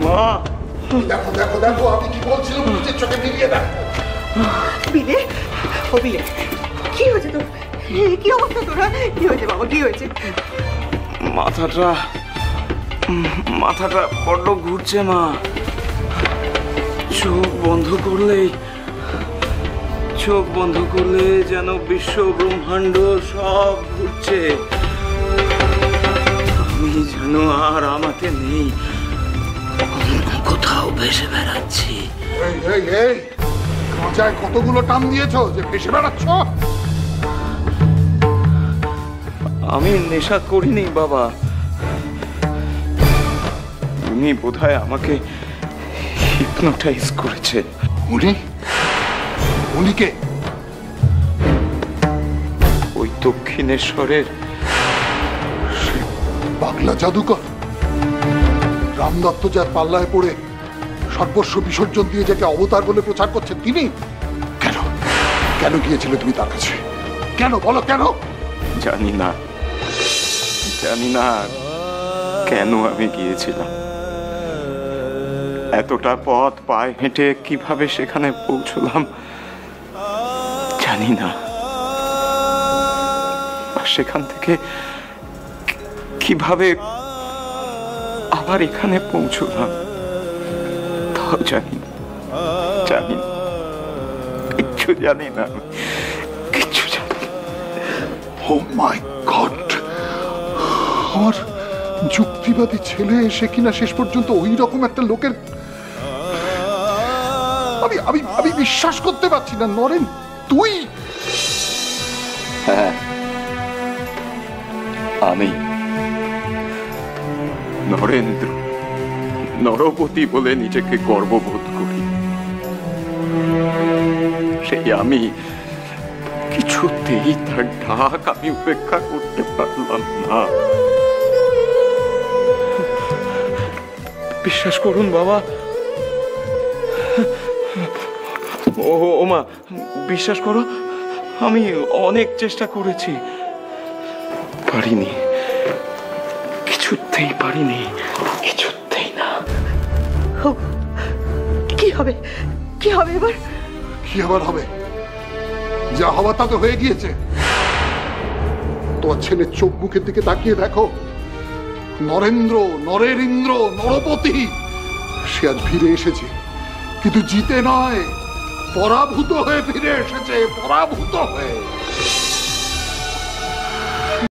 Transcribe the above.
মা দেখো দেখো দেখো, আমি কি বলছিলাম নিজের চোখে মিলিয়ে দেখো। বিলে, ও বিলে, কি হয়েছে তোর? কি অবস্থা তোরা? কি হয়েছে বাবা, কি হয়েছে? মাথাটা বড্ড ঘুরছে মা। চোখ বন্ধ করলে যেন বিশ্ব ব্রহ্মাণ্ড সব ঘুরছে। আমি যেন আর আমাকে নেই, কোথাও ভেসে বেড়াচ্ছি। এই এই এই, গাঁজায় কতগুলো টান দিয়েছো যে ভেসে বেড়াচ্ছ? আমি নেশা করিনি বাবা, উনি বোধহয় আমাকে হিপনোটাইজ করেছে। উনি কে? ওই দক্ষিণেশ্বরের পাগলা জাদুকর রামদত্ত, যার পাল্লায় পড়ে সর্বস্ব বিসর্জন দিয়ে যাকে অবতার বলে প্রচার করছে তিনি। কেন কেন গিয়েছিলে তুমি তার কাছে? কেন বলো, কেন? জানি না কেন আমি গিয়েছিলাম। এতটা পথ পায়ে হেঁটে কিভাবে সেখানে পৌঁছলাম জানি না, আর সেখান থেকে কিভাবে আবার এখানে পৌঁছলাম তাও জানি না, কিচ্ছু জানি না। ও মাই গড, আমার যুক্তিবাদী ছেলে এসে কিনা শেষ পর্যন্ত ওই রকম একটা লোকের, আমি বিশ্বাস করতে পারছি না। নরেন, তুই? হ্যাঁ, আমি নরেন্দ্র, নরপতি বলে নিজেকে গর্ববোধ করি। সেই আমি কিছুতেই তার ডাক আমি উপেক্ষা করতে পারলাম না। বিশ্বাস করুন বাবা, ও মা, বিশ্বাস করো, আমি অনেক চেষ্টা করেছি, পারিনি, কিছুতেই পারিনি, কিছুতেই না। কি হবে, কি হবে এবার? কি আবার হবে? যা হওয়া তা তো হয়ে গিয়েছে। তোমার ছেলের চোখ মুখের দিকে তাকিয়ে দেখো। নরেন্দ্র, নরের ইন্দ্র, নরপতি, সে আজ ফিরে এসেছে, কিন্তু জিতে নয়, পরাভূত হয়ে ফিরে এসেছে, পরাভূত হয়ে।